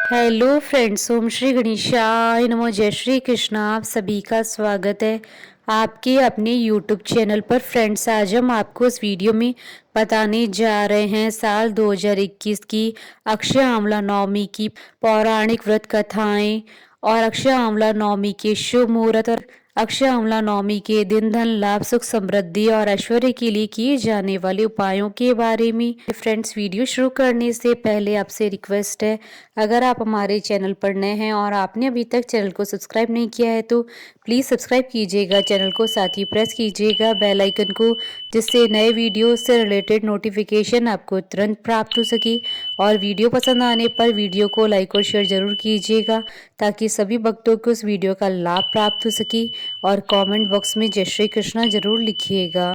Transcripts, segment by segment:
Hello friends, ओम श्री गणेशाय नमो। जय श्री कृष्णा। आप सभी का स्वागत है आपके अपने यूट्यूब चैनल पर। फ्रेंड्स, आज हम आपको इस वीडियो में बताने जा रहे हैं साल 2021 की अक्षय आंवला नवमी की पौराणिक व्रत कथाएं और अक्षय आंवला नवमी के शुभ मुहूर्त और अक्षय आंवला नवमी के दिन धन लाभ, सुख, समृद्धि और ऐश्वर्य के लिए किए जाने वाले उपायों के बारे में। फ्रेंड्स, वीडियो शुरू करने से पहले आपसे रिक्वेस्ट है, अगर आप हमारे चैनल पर नए हैं और आपने अभी तक चैनल को सब्सक्राइब नहीं किया है तो प्लीज़ सब्सक्राइब कीजिएगा चैनल को, साथ ही प्रेस कीजिएगा बेल आइकन को, जिससे नए वीडियो से रिलेटेड नोटिफिकेशन आपको तुरंत प्राप्त हो सके। और वीडियो पसंद आने पर वीडियो को लाइक और शेयर जरूर कीजिएगा ताकि सभी भक्तों को इस वीडियो का लाभ प्राप्त हो सके। और कमेंट बॉक्स में जय श्री कृष्णा जरूर लिखिएगा।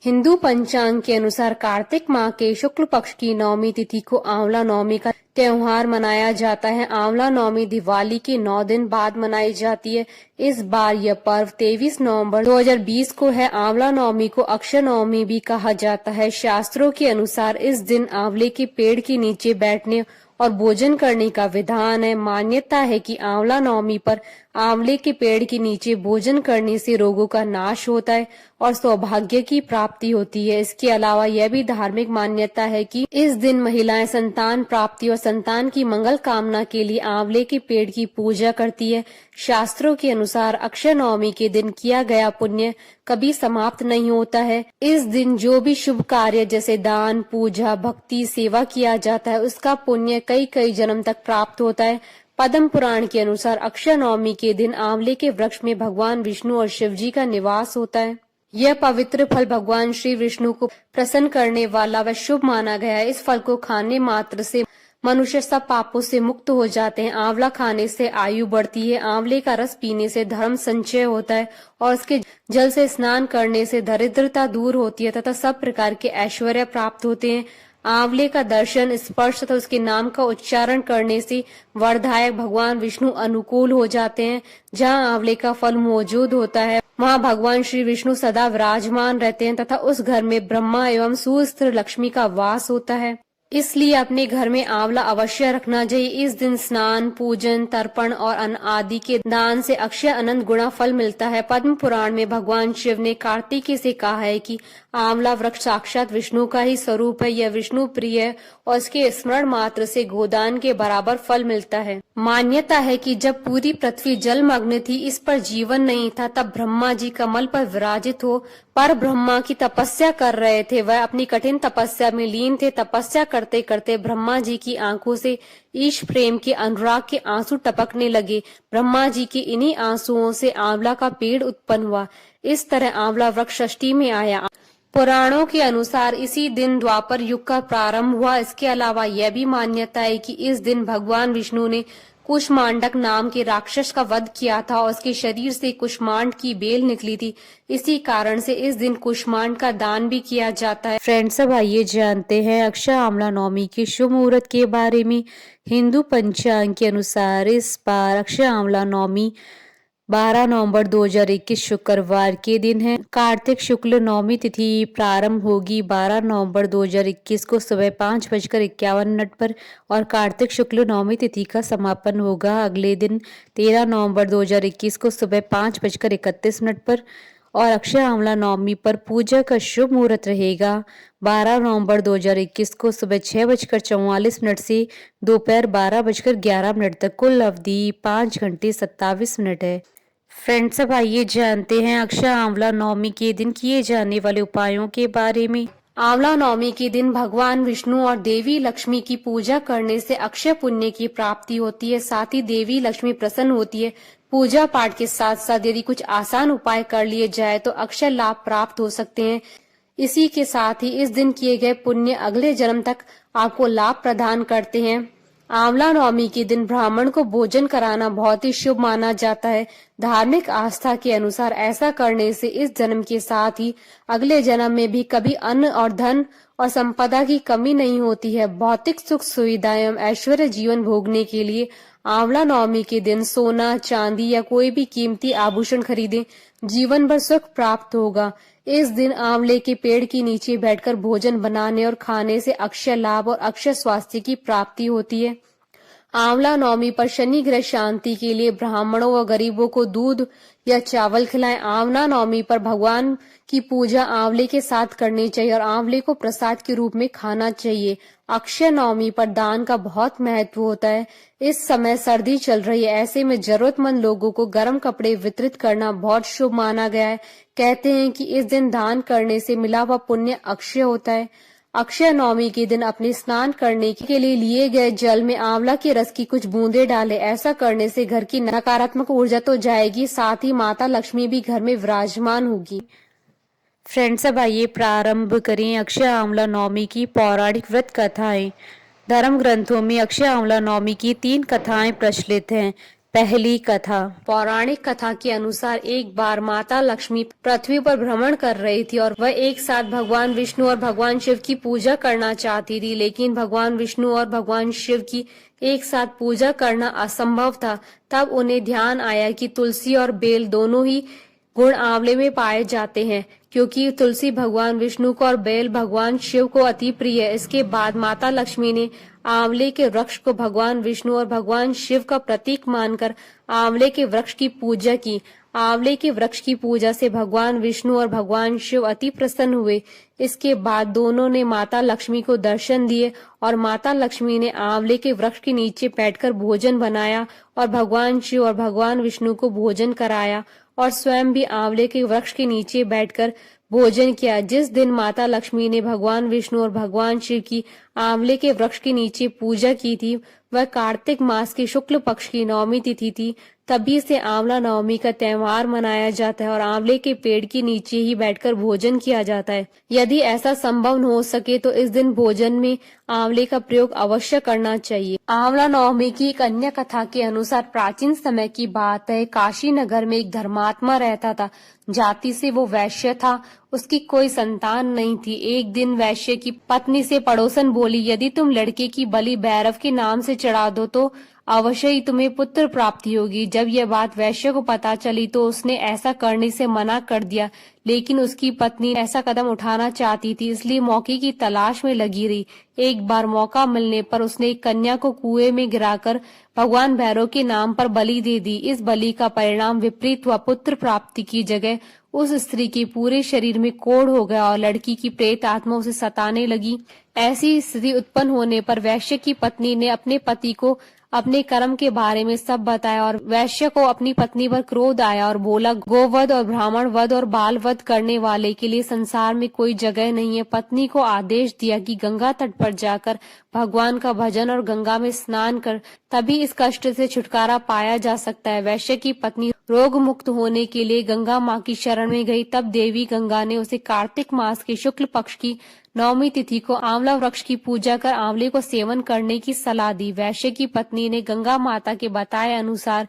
हिंदू पंचांग के अनुसार कार्तिक माह के शुक्ल पक्ष की नवमी तिथि को आंवला नवमी का त्योहार मनाया जाता है। आंवला नवमी दिवाली के 9 दिन बाद मनाई जाती है। इस बार यह पर्व 23 नवंबर 2020 को है। आंवला नवमी को अक्षय नवमी भी कहा जाता है। शास्त्रों के अनुसार इस दिन आंवले के पेड़ के नीचे बैठने और भोजन करने का विधान है। मान्यता है कि आंवला नवमी पर आंवले के पेड़ के नीचे भोजन करने से रोगों का नाश होता है और सौभाग्य की प्राप्ति होती है। इसके अलावा यह भी धार्मिक मान्यता है कि इस दिन महिलाएं संतान प्राप्ति और संतान की मंगल कामना के लिए आंवले के पेड़ की पूजा करती है। शास्त्रों के अनुसार अक्षय नवमी के दिन किया गया पुण्य कभी समाप्त नहीं होता है। इस दिन जो भी शुभ कार्य जैसे दान, पूजा, भक्ति, सेवा किया जाता है उसका पुण्य कई कई जन्म तक प्राप्त होता है। पद्म पुराण के अनुसार अक्षय नवमी के दिन आंवले के वृक्ष में भगवान विष्णु और शिव जी का निवास होता है। यह पवित्र फल भगवान श्री विष्णु को प्रसन्न करने वाला व शुभ माना गया है। इस फल को खाने मात्र से मनुष्य सब पापों से मुक्त हो जाते हैं। आंवला खाने से आयु बढ़ती है। आंवले का रस पीने से धर्म संचय होता है और इसके जल से स्नान करने से दरिद्रता दूर होती है तथा सब प्रकार के ऐश्वर्य प्राप्त होते हैं। आंवले का दर्शन, स्पर्श तथा उसके नाम का उच्चारण करने से वरदायक भगवान विष्णु अनुकूल हो जाते हैं। जहाँ आंवले का फल मौजूद होता है वहाँ भगवान श्री विष्णु सदा विराजमान रहते हैं तथा उस घर में ब्रह्मा एवं सुस्थिर लक्ष्मी का वास होता है। इसलिए अपने घर में आंवला अवश्य रखना चाहिए। इस दिन स्नान, पूजन, तर्पण और अन्न आदि के दान से अक्षय अनंत गुणा फल मिलता है। पद्म पुराण में भगवान शिव ने कार्तिकेय से कहा है कि आंवला वृक्ष साक्षात विष्णु का ही स्वरूप है। यह विष्णु प्रिय है और इसके स्मरण मात्र से गोदान के बराबर फल मिलता है। मान्यता है कि जब पूरी पृथ्वी जलमग्न थी, इस पर जीवन नहीं था, तब ब्रह्मा जी कमल पर विराजित हो पर ब्रह्मा की तपस्या कर रहे थे। वह अपनी कठिन तपस्या में लीन थे। तपस्या करते करते ब्रह्मा जी की आंखों से ईश प्रेम के अनुराग के आंसू टपकने लगे। ब्रह्मा जी के इन्हीं आंसुओं से आंवला का पेड़ उत्पन्न हुआ। इस तरह आंवला वृक्ष सृष्टि में आया। पुराणों के अनुसार इसी दिन द्वापर युग का प्रारंभ हुआ। इसके अलावा यह भी मान्यता है कि इस दिन भगवान विष्णु ने कुष्मांडक नाम के राक्षस का वध किया था और उसके शरीर से कुष्मांड की बेल निकली थी। इसी कारण से इस दिन कुष्मांड का दान भी किया जाता है। फ्रेंड्स, अब आइए जानते हैं अक्षय आंवला नवमी के शुभ मुहूर्त के बारे में। हिंदू पंचांग के अनुसार इस बार अक्षय आंवला नवमी 12 नवंबर 2021 शुक्रवार के दिन है। कार्तिक शुक्ल नवमी तिथि प्रारंभ होगी 12 नवंबर 2021 को सुबह 5:51 पर और कार्तिक शुक्ल नवमी तिथि का समापन होगा अगले दिन 13 नवंबर 2021 को सुबह 5:31 पर। और अक्षय आंवला नवमी पर पूजा का शुभ मुहूर्त रहेगा 12 नवंबर 2021 को सुबह 6:44 से दोपहर 12:11 तक। कुल अवधि 5 घंटे 27 मिनट है। फ्रेंड्स, अब आइए जानते हैं अक्षय आंवला नवमी के दिन किए जाने वाले उपायों के बारे में। आंवला नवमी के दिन भगवान विष्णु और देवी लक्ष्मी की पूजा करने से अक्षय पुण्य की प्राप्ति होती है। साथ ही देवी लक्ष्मी प्रसन्न होती है। पूजा पाठ के साथ साथ यदि कुछ आसान उपाय कर लिए जाए तो अक्षय लाभ प्राप्त हो सकते हैं। इसी के साथ ही इस दिन किए गए पुण्य अगले जन्म तक आपको लाभ प्रदान करते हैं। आंवला नवमी के दिन ब्राह्मण को भोजन कराना बहुत ही शुभ माना जाता है। धार्मिक आस्था के अनुसार ऐसा करने से इस जन्म के साथ ही अगले जन्म में भी कभी अन्न और धन और संपदा की कमी नहीं होती है। भौतिक सुख सुविधाएं एवं ऐश्वर्य जीवन भोगने के लिए आंवला नवमी के दिन सोना, चांदी या कोई भी कीमती आभूषण खरीदें, जीवन भर सुख प्राप्त होगा। इस दिन आंवले के पेड़ के नीचे बैठकर भोजन बनाने और खाने से अक्षय लाभ और अक्षय स्वास्थ्य की प्राप्ति होती है। आंवला नवमी पर शनि ग्रह शांति के लिए ब्राह्मणों व गरीबों को दूध या चावल खिलाएं। आंवला नवमी पर भगवान की पूजा आंवले के साथ करनी चाहिए और आंवले को प्रसाद के रूप में खाना चाहिए। अक्षय नवमी पर दान का बहुत महत्व होता है। इस समय सर्दी चल रही है, ऐसे में जरूरतमंद लोगों को गर्म कपड़े वितरित करना बहुत शुभ माना गया है। कहते हैं कि इस दिन दान करने से मिला हुआ पुण्य अक्षय होता है। अक्षय नवमी के दिन अपने स्नान करने के लिए गए जल में आंवला के रस की कुछ बूंदें डालें। ऐसा करने से घर की नकारात्मक ऊर्जा तो जाएगी, साथ ही माता लक्ष्मी भी घर में विराजमान होगी। फ्रेंड्स, अब आइए प्रारंभ करें अक्षय आंवला नवमी की पौराणिक व्रत कथाएं। धर्म ग्रंथों में अक्षय आंवला नवमी की 3 कथाएं प्रचलित हैं। पहली कथा। पौराणिक कथा के अनुसार एक बार माता लक्ष्मी पृथ्वी पर भ्रमण कर रही थी और वह एक साथ भगवान विष्णु और भगवान शिव की पूजा करना चाहती थी, लेकिन भगवान विष्णु और भगवान शिव की एक साथ पूजा करना असंभव था। तब उन्हें ध्यान आया कि तुलसी और बेल दोनों ही गुण आंवले में पाए जाते हैं, क्योंकि तुलसी भगवान विष्णु को और बेल भगवान शिव को अति प्रिय है। इसके बाद माता लक्ष्मी ने आंवले के वृक्ष को भगवान विष्णु और भगवान शिव का प्रतीक मानकर आंवले के वृक्ष की पूजा की। आंवले के वृक्ष की पूजा से भगवान विष्णु और भगवान शिव अति प्रसन्न हुए। इसके बाद दोनों ने माता लक्ष्मी को दर्शन दिए और माता लक्ष्मी ने आंवले के वृक्ष के नीचे बैठकर भोजन बनाया और भगवान शिव और भगवान विष्णु को भोजन कराया और स्वयं भी आंवले के वृक्ष के नीचे बैठकर भोजन किया। जिस दिन माता लक्ष्मी ने भगवान विष्णु और भगवान शिव की आंवले के वृक्ष के नीचे पूजा की थी, वह कार्तिक मास की शुक्ल पक्ष की नवमी तिथि थी। तभी से आंवला नवमी का त्यौहार मनाया जाता है और आंवले के पेड़ के नीचे ही बैठकर भोजन किया जाता है। यदि ऐसा संभव न हो सके तो इस दिन भोजन में आंवले का प्रयोग अवश्य करना चाहिए। आंवला नवमी की एक अन्य कथा के अनुसार प्राचीन समय की बात है, काशी नगर में एक धर्मात्मा रहता था। जाति से वो वैश्य था, उसकी कोई संतान नहीं थी। एक दिन वैश्य की पत्नी से पड़ोसन बोली, यदि तुम लड़के की बलि भैरव के नाम से चढ़ा दो तो अवश्य ही तुम्हें पुत्र प्राप्ति होगी। जब यह बात वैश्य को पता चली तो उसने ऐसा करने से मना कर दिया, लेकिन उसकी पत्नी ऐसा कदम उठाना चाहती थी, इसलिए मौके की तलाश में लगी रही। एक बार मौका मिलने पर उसने एक कन्या को कुएं में गिराकर भगवान भैरव के नाम पर बलि दे दी। इस बलि का परिणाम विपरीत हुआ। पुत्र प्राप्ति की जगह उस स्त्री के पूरे शरीर में कोढ़ हो गया और लड़की की प्रेत आत्मा उसे सताने लगी। ऐसी स्थिति उत्पन्न होने पर वैश्य की पत्नी ने अपने पति को अपने कर्म के बारे में सब बताया और वैश्य को अपनी पत्नी पर क्रोध आया और बोला, गोवध और ब्राह्मण वध और बाल वध करने वाले के लिए संसार में कोई जगह नहीं है। पत्नी को आदेश दिया कि गंगा तट पर जाकर भगवान का भजन और गंगा में स्नान कर, तभी इस कष्ट से छुटकारा पाया जा सकता है। वैश्य की पत्नी रोग मुक्त होने के लिए गंगा माँ की शरण में गई। तब देवी गंगा ने उसे कार्तिक मास के शुक्ल पक्ष की नवमी तिथि को आंवला वृक्ष की पूजा कर आंवले को सेवन करने की सलाह दी। वैश्य की पत्नी ने गंगा माता के बताए अनुसार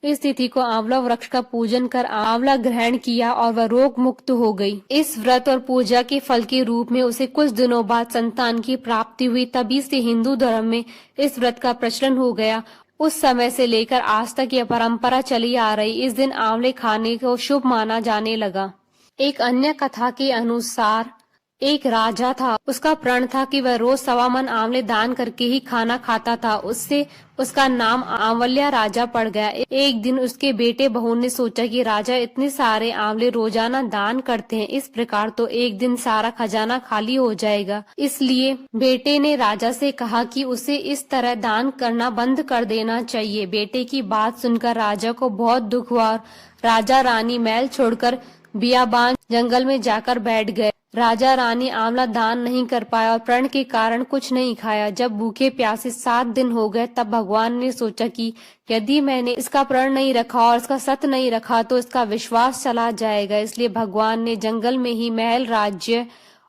इस तिथि को आंवला वृक्ष का पूजन कर आंवला ग्रहण किया और वह रोग मुक्त हो गई। इस व्रत और पूजा के फल के रूप में उसे कुछ दिनों बाद संतान की प्राप्ति हुई। तभी से हिंदू धर्म में इस व्रत का प्रचलन हो गया। उस समय से लेकर आज तक यह परंपरा चली आ रही। इस दिन आंवले खाने को शुभ माना जाने लगा। एक अन्य कथा के अनुसार एक राजा था, उसका प्रण था कि वह रोज 1.25 मन आंवले दान करके ही खाना खाता था। उससे उसका नाम आंवल्या राजा पड़ गया। एक दिन उसके बेटे बहू ने सोचा कि राजा इतने सारे आंवले रोजाना दान करते हैं, इस प्रकार तो एक दिन सारा खजाना खाली हो जाएगा। इसलिए बेटे ने राजा से कहा कि उसे इस तरह दान करना बंद कर देना चाहिए। बेटे की बात सुनकर राजा को बहुत दुख हुआ और राजा रानी महल छोड़कर बियाबान जंगल में जाकर बैठ गए। राजा रानी आंवला दान नहीं कर पाया और प्रण के कारण कुछ नहीं खाया। जब भूखे प्यासे 7 दिन हो गए तब भगवान ने सोचा कि यदि मैंने इसका प्रण नहीं रखा और इसका सत नहीं रखा तो इसका विश्वास चला जाएगा। इसलिए भगवान ने जंगल में ही महल, राज्य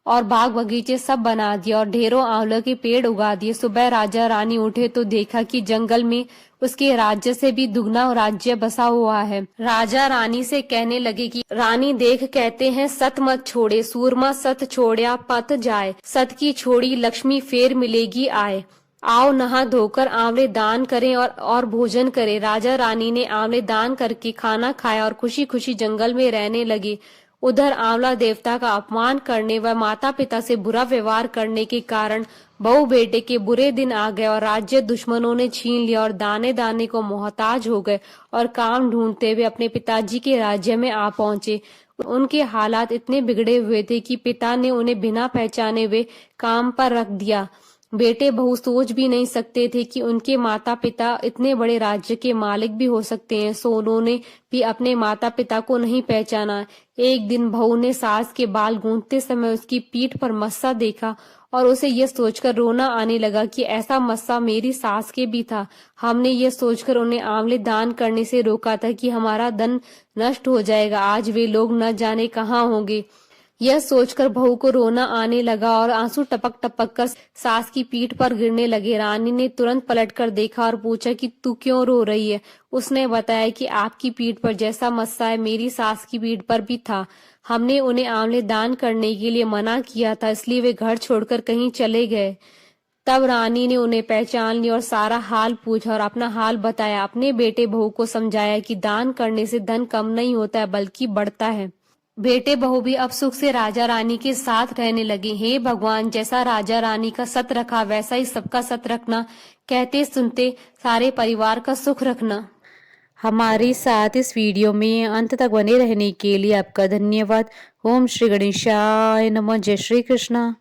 और बाग बगीचे सब बना दिया और ढेरों आंवले के पेड़ उगा दिए। सुबह राजा रानी उठे तो देखा कि जंगल में उसके राज्य से भी दुगना राज्य बसा हुआ है। राजा रानी से कहने लगे कि रानी देख, कहते हैं सत मत छोड़े, सूरमा सत छोड़या पत जाए, सत की छोड़ी लक्ष्मी फेर मिलेगी आए। आओ नहा धोकर आंवले दान करें और भोजन करें। राजा रानी ने आंवले दान करके खाना खाया और खुशी खुशी जंगल में रहने लगे। उधर आंवला देवता का अपमान करने व माता पिता से बुरा व्यवहार करने के कारण बहू बेटे के बुरे दिन आ गए और राज्य दुश्मनों ने छीन लिया और दाने दाने को मोहताज हो गए और काम ढूंढते हुए अपने पिताजी के राज्य में आ पहुंचे। उनके हालात इतने बिगड़े हुए थे कि पिता ने उन्हें बिना पहचाने हुए काम पर रख दिया। बेटे बहू सोच भी नहीं सकते थे कि उनके माता पिता इतने बड़े राज्य के मालिक भी हो सकते हैं, सो उन्होंने भी अपने माता पिता को नहीं पहचाना। एक दिन बहू ने सास के बाल गूंथते समय उसकी पीठ पर मस्सा देखा और उसे यह सोचकर रोना आने लगा कि ऐसा मस्सा मेरी सास के भी था। हमने ये सोचकर उन्हें आंवले दान करने से रोका था कि हमारा धन नष्ट हो जाएगा, आज वे लोग न जाने कहाँ होंगे। यह सोचकर बहू को रोना आने लगा और आंसू टपक टपक कर सास की पीठ पर गिरने लगे। रानी ने तुरंत पलटकर देखा और पूछा कि तू क्यों रो रही है। उसने बताया कि आपकी पीठ पर जैसा मस्सा है मेरी सास की पीठ पर भी था। हमने उन्हें आंवले दान करने के लिए मना किया था, इसलिए वे घर छोड़कर कहीं चले गए। तब रानी ने उन्हें पहचान लिया और सारा हाल पूछा और अपना हाल बताया। अपने बेटे बहू को समझाया कि दान करने से धन कम नहीं होता है बल्कि बढ़ता है। बेटे बहू भी अब सुख से राजा रानी के साथ रहने लगे। हे भगवान, जैसा राजा रानी का सत रखा वैसा ही सबका सत रखना, कहते सुनते सारे परिवार का सुख रखना। हमारे साथ इस वीडियो में अंत तक बने रहने के लिए आपका धन्यवाद। ओम श्री गणेशाय नमः। जय श्री कृष्णा।